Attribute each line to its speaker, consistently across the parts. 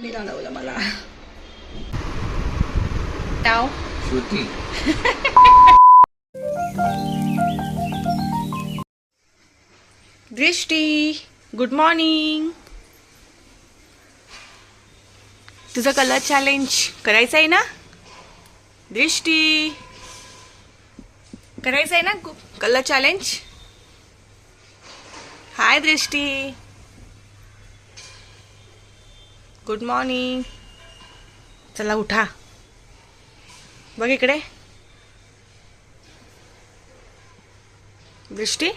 Speaker 1: लावलं मला नाव
Speaker 2: श्रुती.
Speaker 1: दृष्टी, गुड मॉर्निंग. तुझं कलर चॅलेंज करायचं आहे ना दृष्टी? करायचं आहे ना कलर चॅलेंज? हाय दृष्टी, गुड मॉर्निंग. चला उठा, बघ इकडे. दृष्टी,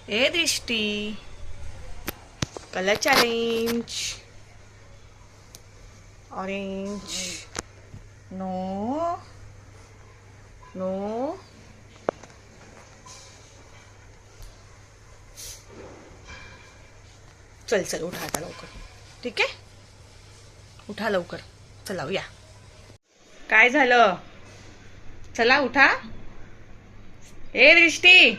Speaker 1: ए दृष्टी, colour challenge. Orange, no no. चल चल उठा आता लवकर, ठीक आहे? उठा लवकर, चला या. काय झालं? चला उठा. ए दृष्टी,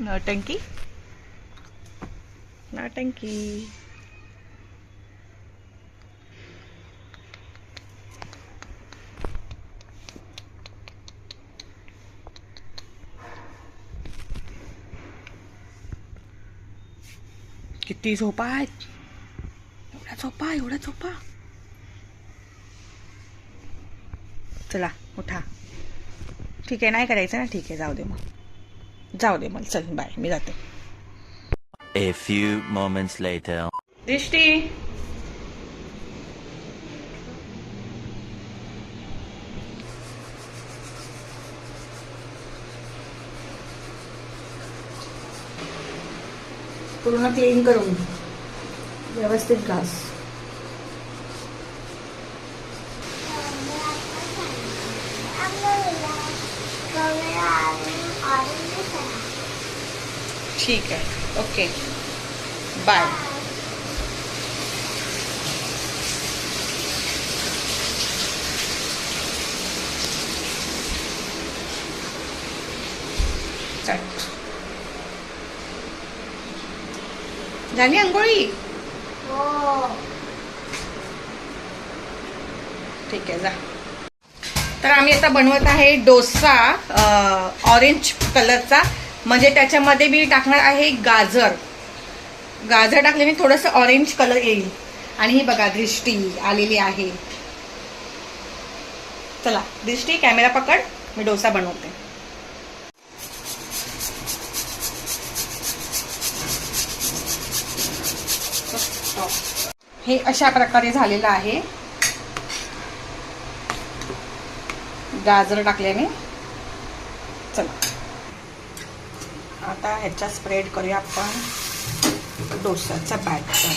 Speaker 1: नौटंकी नौटंकी. किती झोपा आहेत? एवढ्या झोपा, एवढ्या झोपा. चला उठा. ठीक आहे, नाही करायचं ना? ठीक आहे, जाऊ दे मग, जाऊ दे मग. चल बाय, मी जाते.
Speaker 3: A few moments later.
Speaker 1: दृष्टी, पूर्ण क्लीन करून व्यवस्थित घास. ठीक आहे, ओके, बाय. चट झाली अंघोळी? ठीक आहे, जा. तर आम्ही आता बनवत आहे डोसा ऑरेंज कलरचा. म्हणजे त्याच्यामध्ये मी टाकणार आहे गाजर. गाजर टाकल्याने थोडंसं ऑरेंज कलर येईल. आणि ही बघा दृष्टी आलेली आहे. चला दृष्टी, कॅमेरा पकड, मी डोसा बनवते. हे अशा प्रकारे झालेलं आहे गाजर टाकल्याने. चला आता ह्याचा स्प्रेड करूया आपण डोसाचा बॅटर.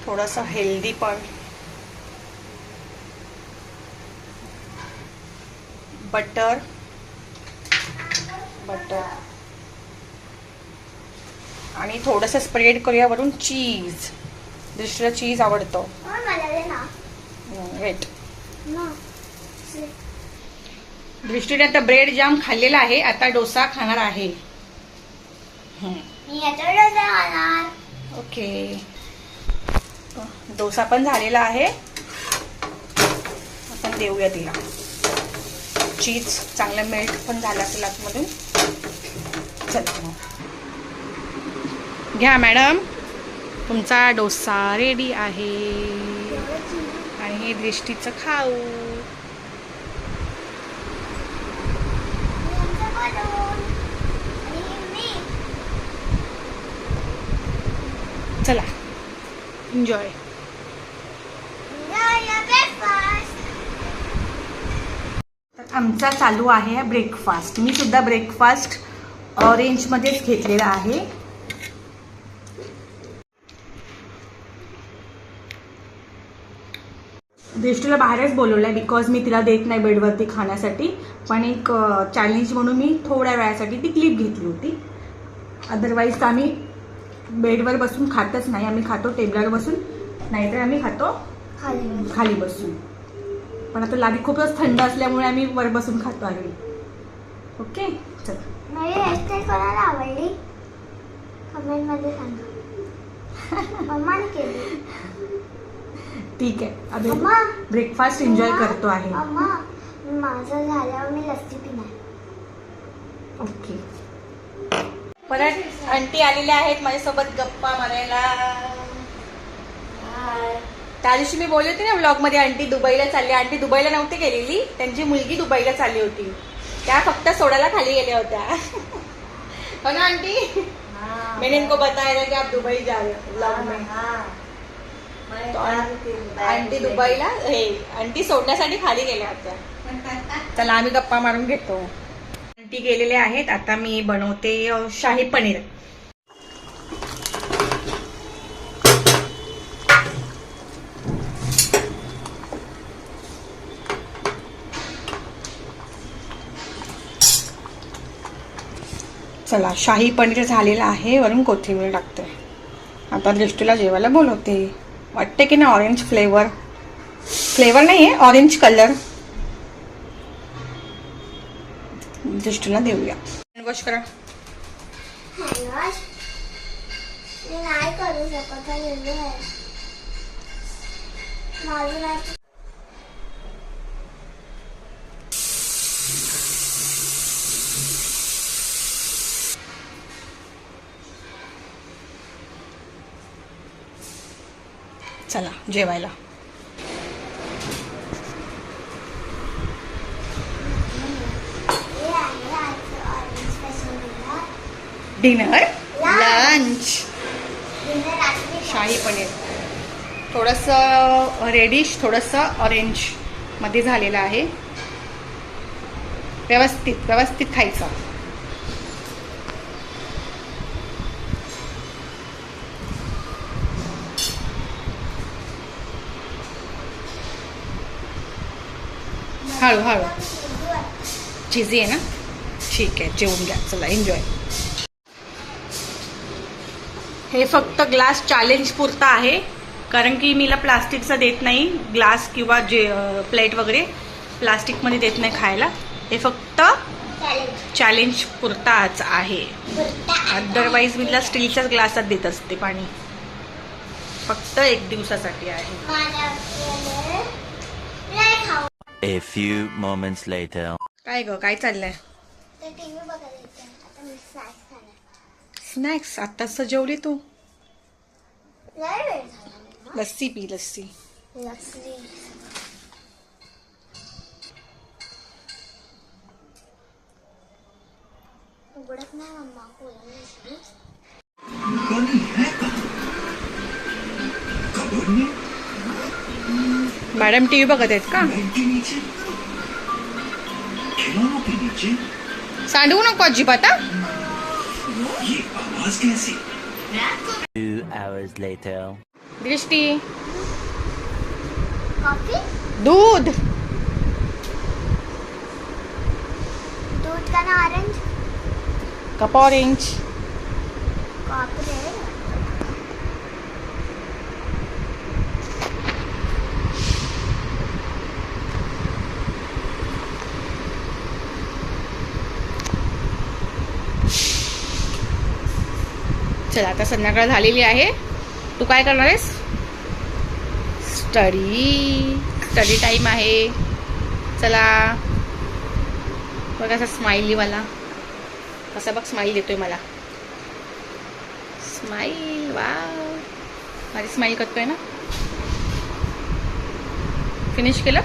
Speaker 1: थोडंसं हेल्दी पण, बटर आणि थोडंसं स्प्रेड करूया वरून चीज. दुसरं चीज आवडतं. वेट, दृष्टीने आता ब्रेड जाम खाल्लेला आहे, आता डोसा खाणार आहे. ओके, डोसा पण झालेला आहे. आपण देऊया तिला. चीज चांगलं मेल्ट पण झालं असेल आतमधून. चला घ्या मॅडम, तुमचा डोसा रेडी आहे. आणि हे दृष्टीचं खाऊ. चला एन्जॉय. तर आमचा चालू आहे ब्रेकफास्ट. मी सुद्धा ब्रेकफास्ट ऑरेंजमध्येच घेतलेला आहे. दृष्टीला बाहेरच बोलवलं आहे बिकॉज मी तिला देत नाही बेडवरती खाण्यासाठी. पण एक चॅलेंज म्हणून मी थोड्या वेळासाठी ती क्लिप घेतली होती. अदरवाईज आम्ही बेडवर बसून खातच नाही. आम्ही खातो टेबलवर बसून, नाहीतर आम्ही खातो खाली बसून. पण आता लादी खूपच थंड असल्यामुळे आम्ही वर बसून खातो आहे. ओके चल.
Speaker 2: माझी हेअरस्टाईल कोणाला आवडली कमेंट मध्ये सांगा. मम्माने केली.
Speaker 1: ठीक आहे. आम्ही
Speaker 2: मम्मा
Speaker 1: ब्रेकफास्ट एन्जॉय करतो आहे.
Speaker 2: मम्मा माझं झाल्यावर मी लस्सी पिणार.
Speaker 1: ओके. परत आंटी आलेल्या आहेत माझ्यासोबत गप्पा मारायला. त्या दिवशी मी बोलले होते ना व्लॉग मध्ये आंटी दुबईला चालली. आंटी दुबईला नव्हती गेलेली, त्यांची मुलगी दुबईला चालली होती. त्या फक्त सोडायला खाली गेल्या होत्या. हो ना आंटी? मैंने इनको बताया था कि आप दुबई जा रहे हो व्लॉग में. तो आंटी दुबईला आंटी सोडण्यासाठी खाली गेल्या होत्या. चला आम्ही गप्पा मारून घेतो. आंटी गेलेले आहेत. आता मी बनवते शाही पनीर. चला शाही पनीर झालेलं आहे. वरून कोथिंबीर टाकते. आता दृष्टीला जेवायला बोलवते. वाटते की ना ऑरेंज फ्लेवर नाही आहे, ऑरेंज कलर. दृष्टीला देऊया. वॉश करा.
Speaker 2: हॅनवॉश मी नाही करू शकत. माझं नाही.
Speaker 1: चला जेवायला. डिनर लंच शाही पनीर थोडंसं रेडिश थोडंसं ऑरेंज मध्ये झालेलं आहे. व्यवस्थित खायचं. हळू चीजी आहे ना. ठीक आहे जेवून घ्या. चला एन्जॉय. हे फक्त ग्लास चॅलेंज पुरता आहे, कारण की मीला प्लास्टिकचा देत नाही. ग्लास किंवा जे प्लेट वगैरे प्लास्टिकमध्ये देत नाही खायला. हे फक्त चॅलेंज पुरताच आहे. अदरवाईज मीला स्टीलच्याच ग्लासात देत असते पाणी. फक्त एक दिवसासाठी आहे.
Speaker 3: A few moments later.
Speaker 1: काय ग काय चाललंय?
Speaker 2: टीव्ही बघायला येते. आता मी स्नॅक्स खाणार.
Speaker 1: स्नॅक्स आत्ताच जेवली तू?
Speaker 2: लय वेळ झाला.
Speaker 1: लस्सी पी लस्सी.
Speaker 2: लस्सी उघडत नाही मम्मा.
Speaker 1: मॅडम टीव्ही बघत आहेत का? सांडवू नको अजिबात.
Speaker 3: 2 hours later.
Speaker 1: दृष्टी
Speaker 2: कॉफी
Speaker 1: दूध
Speaker 2: दूध का ना ऑरेंज
Speaker 1: कप ऑरेंज.
Speaker 2: कॉफी रे.
Speaker 1: चला आता संध्याकाळ झालेली आहे. तू काय करणार आहेस? स्टडी टाइम आहे. चला बघ असा स्माइली वाला कसा बघ स्माइल देतोय मला. स्माइल वाव माझी स्माइल करतोय ना. फिनिश केलं.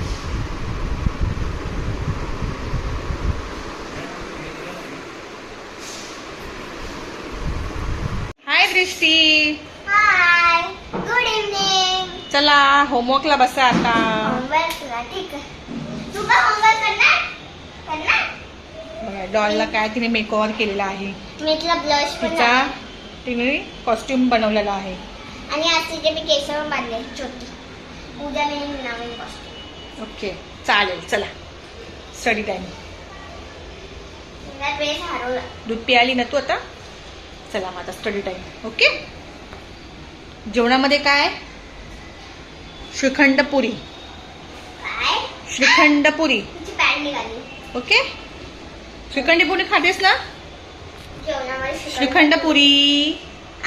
Speaker 1: हाय दृष्टी.
Speaker 2: Hi good evening.
Speaker 1: चला होमवर्कला बसा आता.
Speaker 2: होमवर्कला ठीक आहे. तू पण होमवर्क करणार?
Speaker 1: बघा डॉलला काय तिने मेकओव्हर केलेला आहे.
Speaker 2: मी तिला ब्लश पण
Speaker 1: तिचा
Speaker 2: लावला.
Speaker 1: तिने कॉस्ट्युम बनवलेला आहे.
Speaker 2: आणि आज तिचे मी केस पण बांधले छोटी. उद्या मी नवीन कॉस्ट्युम.
Speaker 1: ओके चालेल. चला स्टडी टाइम.
Speaker 2: तुला पेज हरवला.
Speaker 1: दूध पियाली ना तू आता. चला मग आता स्टडी टाइम. ओके. जेवणामध्ये काय? श्रीखंड पुरी.
Speaker 2: काय?
Speaker 1: श्रीखंड पुरी.
Speaker 2: तुझी पॅन्ट निघाली.
Speaker 1: ओके. श्रीखंड पुरी खातेस ना?
Speaker 2: जेवणामध्ये
Speaker 1: श्रीखंड पुरी,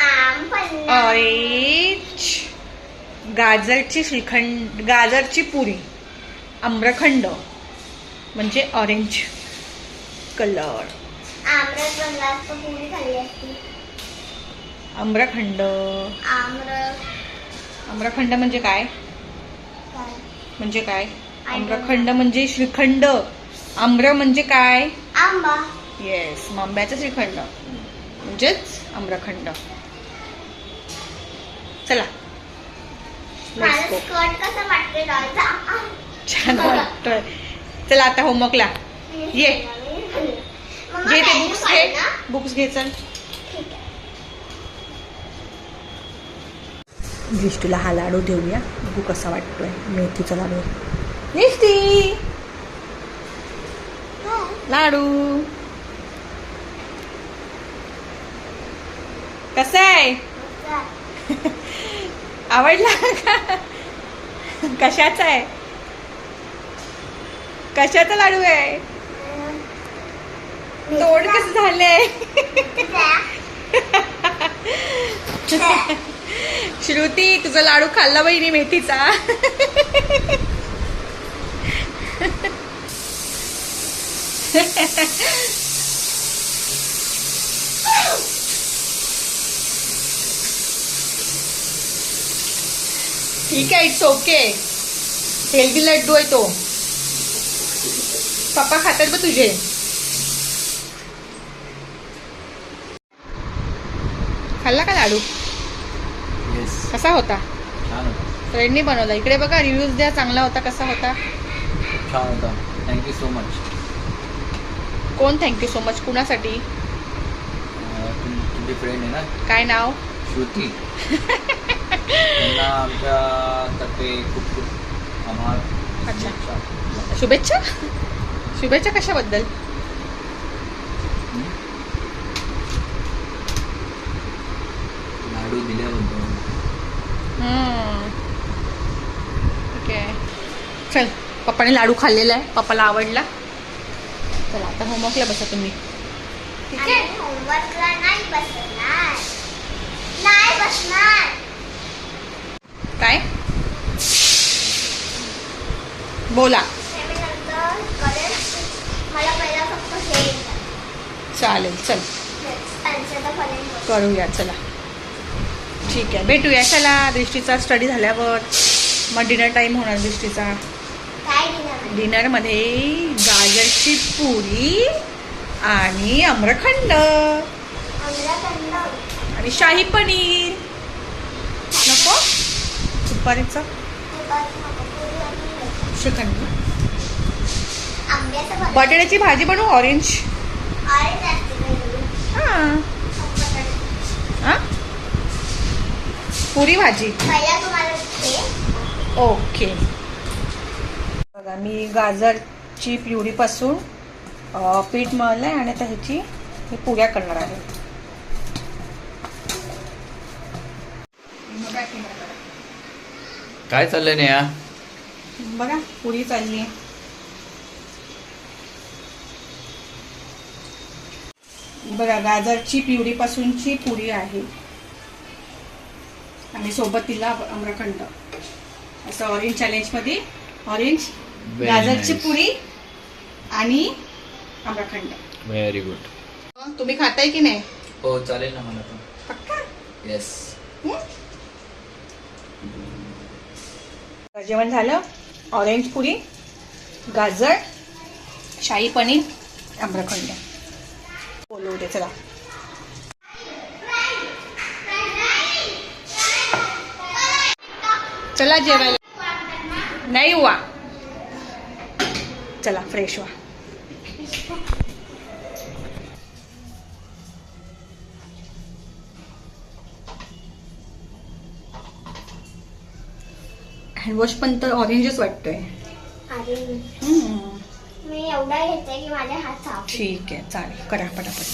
Speaker 2: आम पन्ना.
Speaker 1: ऑरेंज, गाजरची पुरी, आम्रखंड म्हणजे ऑरेंज कलर.
Speaker 2: आमरस बनला असतं पुरी खाल्ली असती.
Speaker 1: आम्रखंड. आम्रखंड म्हणजे काय? म्हणजे काय? आम्रखंड म्हणजे श्रीखंड. आम्र म्हणजे काय?
Speaker 2: आंबा.
Speaker 1: येस, आंब्याचं श्रीखंड म्हणजेच आम्रखंड. चला
Speaker 2: माझं
Speaker 1: let's go.
Speaker 2: स्कर्ट कसं वाटतंय डॉलचा?
Speaker 1: छान वाटतोय. चला आता होमवर्कला ये.
Speaker 2: मम्मा
Speaker 1: घे ते
Speaker 2: पॅन्ट
Speaker 1: बुक्स
Speaker 2: काढ
Speaker 1: घे.
Speaker 2: ना.
Speaker 1: बुक्स घे. चल
Speaker 2: ठीक आहे.
Speaker 1: दृष्टीला हा लाडू देऊया. बघू कसा वाटतोय. मेथीचा लाडू. दृष्टी लाडू कसा आहे? आवडला का? कशाचा आहे? कशाचा लाडू आहे? तोड कसं झालंय? श्रुती तुझा लाडू खाल्ला बहिणी मेथीचा. ठीक आहे. It's okay. हेल्दी लड्डू आहे तो. पप्पा खातात बघ तुझे. खाल्ला का लाडू?
Speaker 4: येस,
Speaker 1: कसा होता?
Speaker 4: छान होता.
Speaker 1: फ्रेंडनी बनवला. इकडे बघा रिव्ह्यूज द्या. चांगला होता. कसा होता?
Speaker 4: छान होता. Thank you so much.
Speaker 1: कोण थँक्यू सो मच? कुणासाठी?
Speaker 4: तुमची फ्रेंड आहे ना
Speaker 1: काय नाव?
Speaker 4: श्रुती. त्यांना आमच्यातर्फे खूप खूप आभार.
Speaker 1: अच्छा. शुभेच्छा. शुभेच्छा कशाबद्दल?
Speaker 4: लाडू दिल्याबद्दल.
Speaker 1: ओके. चल पप्पाने लाडू खाल्लेला आहे. पप्पाला आवडला. चला आता होमवर्कला बसा तुम्ही. ठीक आहे.
Speaker 2: आणि होमवर्कला नाही बसणार. नाही बसणार.
Speaker 1: काय बोला?
Speaker 2: हे मी नंतर करेन. मला पहिला फक्त हे येतं.
Speaker 1: चालेल. चल
Speaker 2: त्यांचं तर पर्यंत
Speaker 1: करूया. चला ठीक आहे. भेटूया. चला दृष्टीचा स्टडी झाल्यावर मग डिनर टाईम होणार दृष्टीचा.
Speaker 2: काय दिलं?
Speaker 1: डिनरमध्ये गाजरची पुरी आणि आम्रखंड
Speaker 2: आम्रखंड.
Speaker 1: आणि शाही पनीर. नको दुपारीचं श्रीखंड.
Speaker 2: आंब्याचं फळ.
Speaker 1: बटाट्याची भाजी बनवू. ऑरेंज.
Speaker 2: ऑरेंज असते का?
Speaker 1: हां हां पुरी भाजी.
Speaker 2: पहिला तुम्हाला हे
Speaker 1: ओके. बघा मी गाजरची प्युरीपासून पीठ मळलं आहे आणि आता ह्याची मी पुऱ्या करणार आहे.
Speaker 4: काय चाललंय नेहा?
Speaker 1: बघा पुरी चालली आहे. बघा गाजरची प्युरीपासूनची पुरी आहे आणि सोबत तिला आम्रखंड. असं ऑरेंज चॅलेंजमध्ये ऑरेंज
Speaker 4: Very
Speaker 1: गाजरची
Speaker 4: nice.
Speaker 1: पुरी आणि आम्रखंड.
Speaker 4: Very good.
Speaker 1: तुम्ही खाताय की नाही?
Speaker 4: हो चालेल ना मला पण.
Speaker 1: पक्का?
Speaker 4: येस.
Speaker 1: जेवण झालं. ऑरेंज पुरी, गाजर, शाही पनीर, आम्रखंड. बोलू दे. चला चला जेवायला. नाही हुआ. चला फ्रेश व्हा. हँडवॉश पण तर ऑरेंजच वाटतोय.
Speaker 2: मारेन. मी एवढा घेते की माझे हात साफ.
Speaker 1: ठीक आहे, चालेल, करा पटापट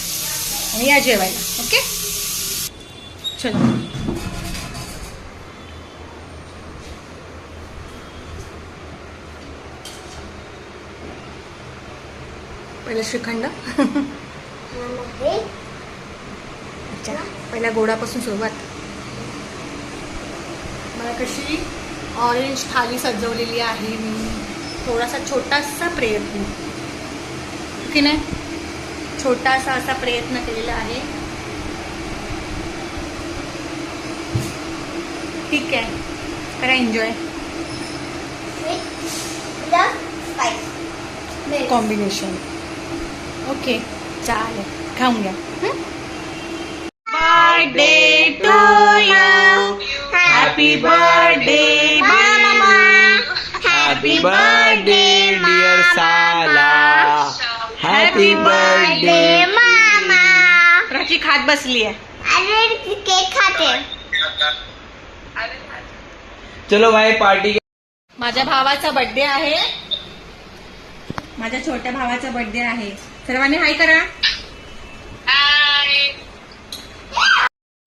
Speaker 1: आणि या जेवायला. ओके, चलो. पहिलं श्रीखंड.
Speaker 2: मध्ये
Speaker 1: अच्छा, पहिल्या गोडापासून सुरुवात. मला कशी ऑरेंज थाली सजवलेली आहे मी. थोडासा छोटासा प्रयत्न की नाही, छोटासा असा प्रयत्न केलेला आहे. ठीक आहे, करा एन्जॉय.
Speaker 2: Spice
Speaker 1: combination. ओके, चालेल, खाऊन घ्या. Birthday to you, happy birthday मामा,
Speaker 4: हॅपी बर्थडे डिअर साला. Happy birthday.
Speaker 2: मामा.
Speaker 1: प्राची खात बसली आहे.
Speaker 2: अरे केक खाते.
Speaker 4: चलो भाई पार्टी.
Speaker 1: माझ्या भावाचा बर्थडे आहे. माझ्या छोट्या भावाचा बर्थडे आहे. सर्वांनी हाय करा. Hi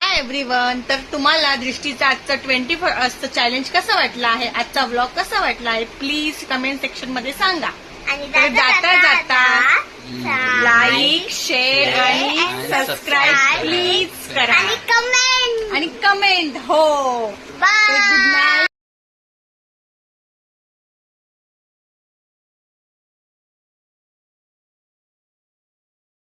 Speaker 1: everyone. तर तुम्हाला दृष्टीचा आजचं 24 आवर्सचं चॅलेंज कसं वाटलं आहे, आजचा व्लॉग कसा वाटला आहे, प्लीज कमेंट सेक्शन मध्ये सांगा.
Speaker 2: आणि
Speaker 1: तर जाता लाईक, शेअर आणि सबस्क्राईब प्लीज करा.
Speaker 2: आणि कमेंट.
Speaker 1: आणि कमेंट हो